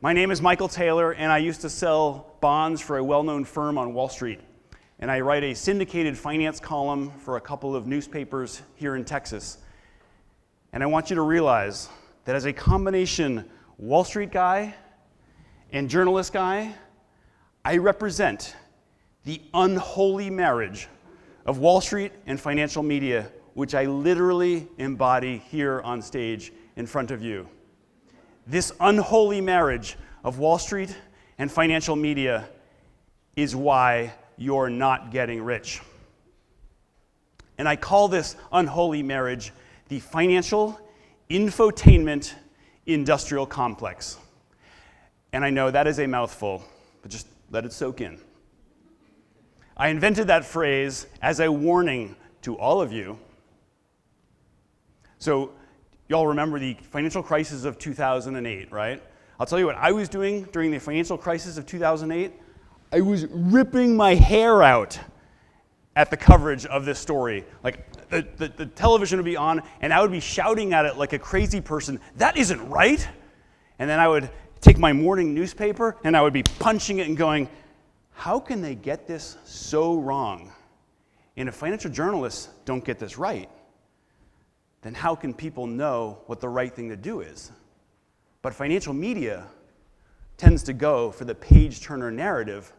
My name is Michael Taylor, and I used to sell bonds for a well-known firm on Wall Street. And I write a syndicated finance column for a couple of newspapers here in Texas. And I want you to realize that as a combination Wall Street guy and journalist guy, I represent the unholy marriage of Wall Street and financial media, which I literally embody here on stage in front of you. This unholy marriage of Wall Street and financial media is why you're not getting rich. And I call this unholy marriage the financial infotainment industrial complex. And I know that is a mouthful, but just let it soak in. I invented that phrase as a warning to all of you. So, y'all remember the financial crisis of 2008, right? I'll tell you what I was doing during the financial crisis of 2008. I was ripping my hair out at the coverage of this story. Like, the television would be on, and I would be shouting at it like a crazy person, "That isn't right!" And then I would take my morning newspaper, and I would be punching it and going, "How can they get this so wrong? And if financial journalists don't get this right, then how can people know what the right thing to do is?" But financial media tends to go for the page-turner narrative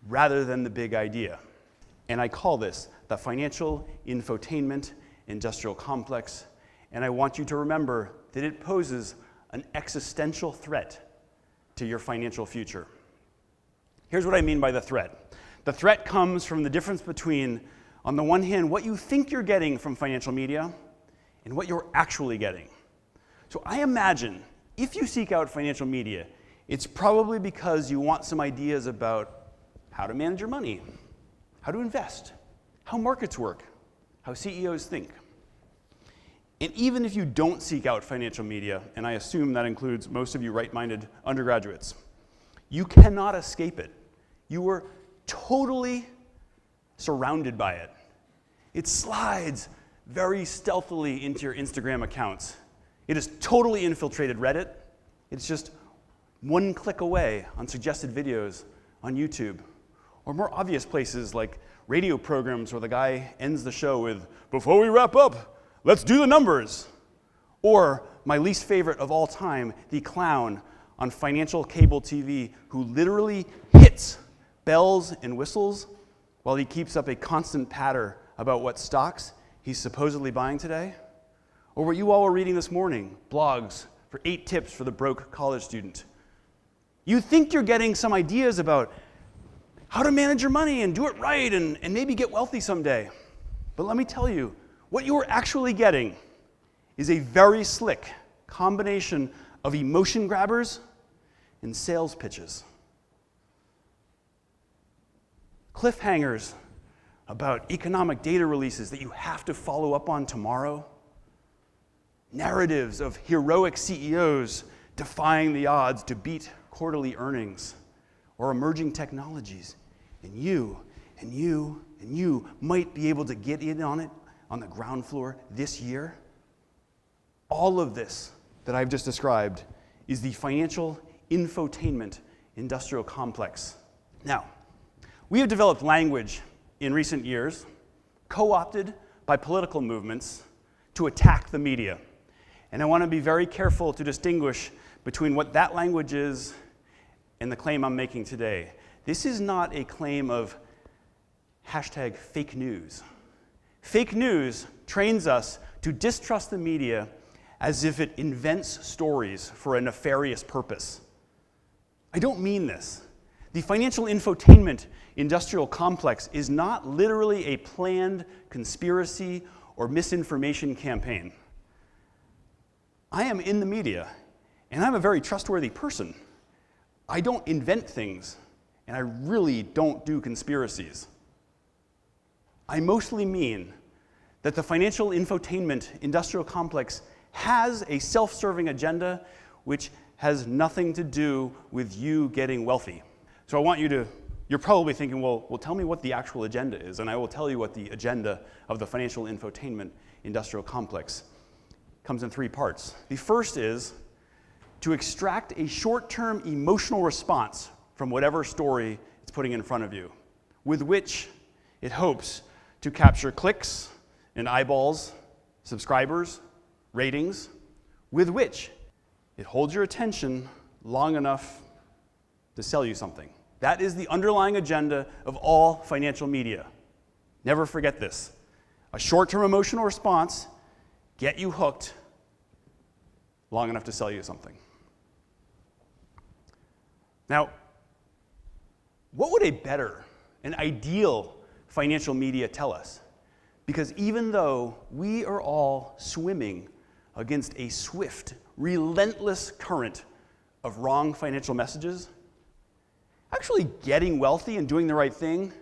rather than the big idea. And I call this the financial infotainment industrial complex, and I want you to remember that it poses an existential threat to your financial future. Here's what I mean by the threat. The threat comes from the difference between, on the one hand, what you think you're getting from financial media and what you're actually getting. So I imagine if you seek out financial media, it's probably because you want some ideas about how to manage your money, how to invest, how markets work, how CEOs think. And even if you don't seek out financial media, and I assume that includes most of you right-minded undergraduates, you cannot escape it. You are totally surrounded by it. It slides very stealthily into your Instagram accounts. It has totally infiltrated Reddit. It's just one click away on suggested videos on YouTube, or more obvious places like radio programs where the guy ends the show with, "Before we wrap up, let's do the numbers." Or my least favorite of all time, the clown on financial cable TV who literally hits bells and whistles while he keeps up a constant patter about what stocks he's supposedly buying today. Or what you all were reading this morning, blogs for 8 tips for the broke college student. You think you're getting some ideas about how to manage your money and do it right and maybe get wealthy someday. But let me tell you, what you're actually getting is a very slick combination of emotion grabbers and sales pitches. Cliffhangers about economic data releases that you have to follow up on tomorrow. Narratives of heroic CEOs defying the odds to beat quarterly earnings, or emerging technologies. And you might be able to get in on it on the ground floor this year. All of this that I've just described is the financial infotainment industrial complex. Now, we have developed language in recent years, co-opted by political movements to attack the media. And I want to be very careful to distinguish between what that language is and the claim I'm making today. This is not a claim of hashtag fake news. Fake news trains us to distrust the media as if it invents stories for a nefarious purpose. I don't mean this. The financial infotainment industrial complex is not literally a planned conspiracy or misinformation campaign. I am in the media, and I'm a very trustworthy person. I don't invent things, and I really don't do conspiracies. I mostly mean that the financial infotainment industrial complex has a self-serving agenda which has nothing to do with you getting wealthy. So I want you to, you're probably thinking, well, tell me what the actual agenda is, and I will tell you what the agenda of the financial infotainment industrial complex comes in 3 parts. The first is to extract a short-term emotional response from whatever story it's putting in front of you, with which it hopes to capture clicks and eyeballs, subscribers, ratings, with which it holds your attention long enough to sell you something. That is the underlying agenda of all financial media. Never forget this. A short-term emotional response, get you hooked long enough to sell you something. Now, what would a better, an ideal financial media tell us? Because even though we are all swimming against a swift, relentless current of wrong financial messages, actually getting wealthy and doing the right thing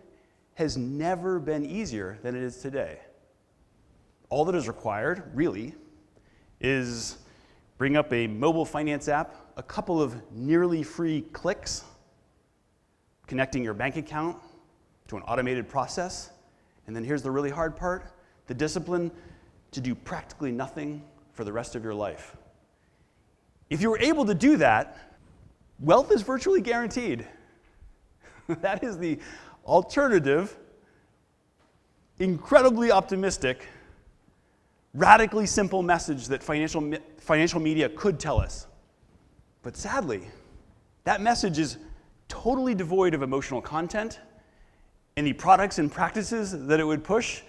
has never been easier than it is today. All that is required, really, is bring up a mobile finance app, a couple of nearly free clicks, connecting your bank account to an automated process, and then here's the really hard part, the discipline to do practically nothing for the rest of your life. If you were able to do that, wealth is virtually guaranteed. That is the alternative, incredibly optimistic, radically simple message that financial media could tell us. But sadly, that message is totally devoid of emotional content, and the products and practices that it would push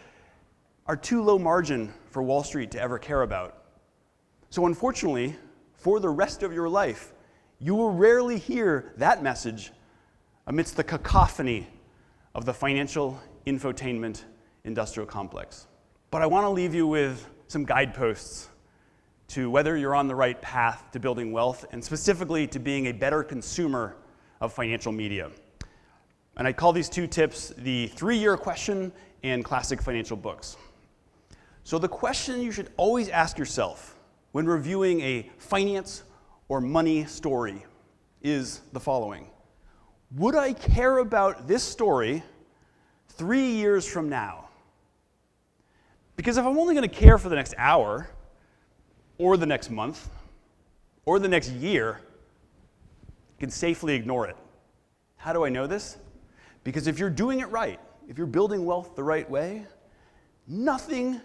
are too low margin for Wall Street to ever care about. So unfortunately, for the rest of your life, you will rarely hear that message amidst the cacophony of the financial infotainment industrial complex. But I want to leave you with some guideposts to whether you're on the right path to building wealth, and specifically to being a better consumer of financial media. And I call these two tips the 3-year question and classic financial books. So the question you should always ask yourself when reviewing a finance or money story is the following. Would I care about this story 3 years from now? Because if I'm only going to care for the next hour, or the next month, or the next year, you can safely ignore it. How do I know this? Because if you're doing it right, if you're building wealth the right way, nothing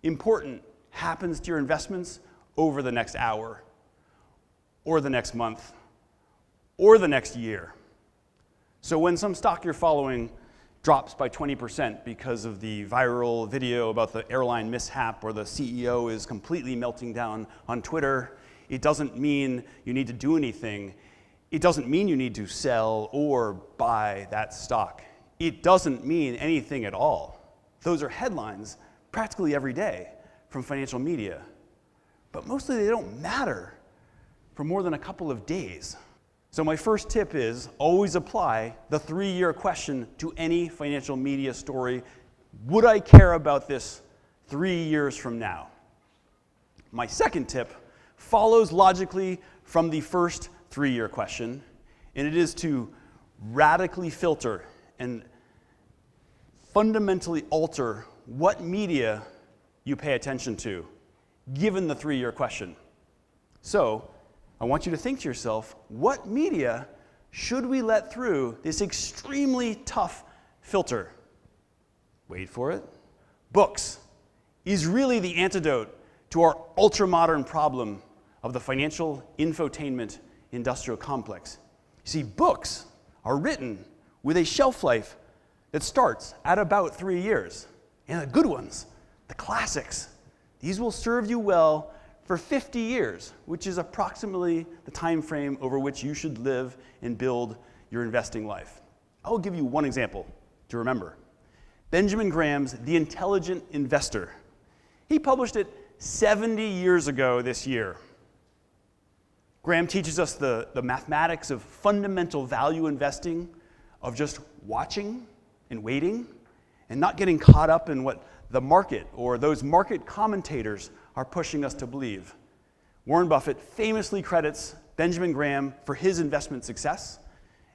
important happens to your investments over the next hour, or the next month, or the next year. So when some stock you're following drops by 20% because of the viral video about the airline mishap, or the CEO is completely melting down on Twitter, it doesn't mean you need to do anything. It doesn't mean you need to sell or buy that stock. It doesn't mean anything at all. Those are headlines practically every day from financial media. But mostly they don't matter for more than a couple of days. So my first tip is always apply the 3-year question to any financial media story. Would I care about this 3 years from now? My second tip follows logically from the first 3-year question, and it is to radically filter and fundamentally alter what media you pay attention to, given the 3-year question. So I want you to think to yourself, what media should we let through this extremely tough filter? Wait for it. Books is really the antidote to our ultra-modern problem of the financial infotainment industrial complex. You see, books are written with a shelf life that starts at about 3 years. And the good ones, the classics, these will serve you well for 50 years, which is approximately the time frame over which you should live and build your investing life. I will give you one example to remember. Benjamin Graham's The Intelligent Investor. He published it 70 years ago this year. Graham teaches us the mathematics of fundamental value investing, of just watching and waiting and not getting caught up in what the market or those market commentators are pushing us to believe. Warren Buffett famously credits Benjamin Graham for his investment success,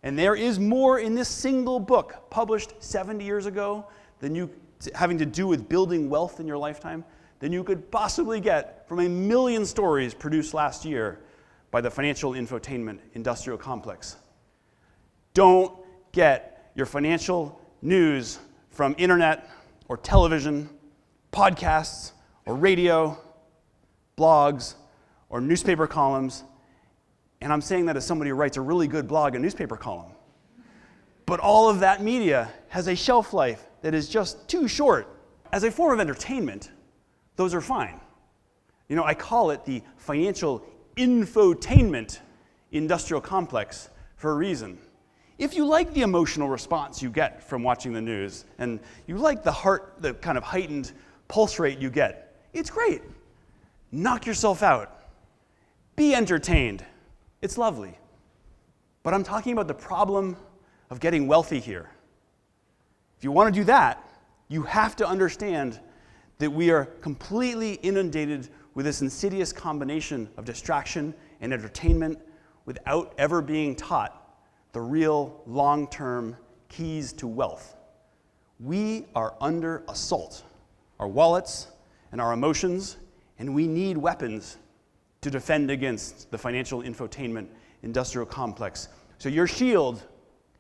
and there is more in this single book published 70 years ago than you having to do with building wealth in your lifetime than you could possibly get from a million stories produced last year by the financial infotainment industrial complex. Don't get your financial news from internet or television, podcasts or radio, blogs or newspaper columns. And I'm saying that as somebody who writes a really good blog and newspaper column. But all of that media has a shelf life that is just too short. As a form of entertainment, those are fine. You know, I call it the financial infotainment industrial complex for a reason. If you like the emotional response you get from watching the news, and you like the kind of heightened pulse rate you get, it's great. Knock yourself out. Be entertained. It's lovely. But I'm talking about the problem of getting wealthy here. If you want to do that, you have to understand that we are completely inundated with this insidious combination of distraction and entertainment without ever being taught the real long-term keys to wealth. We are under assault, our wallets and our emotions, and we need weapons to defend against the financial infotainment industrial complex. So your shield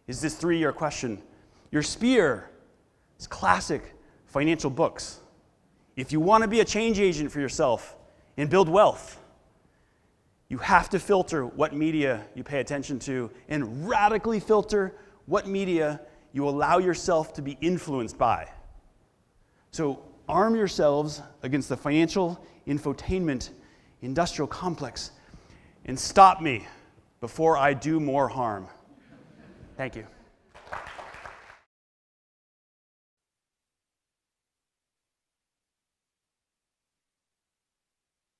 is this 3-year question. Your spear is classic financial books. If you want to be a change agent for yourself and build wealth, you have to filter what media you pay attention to and radically filter what media you allow yourself to be influenced by. So arm yourselves against the financial infotainment industrial complex and stop me before I do more harm. Thank you.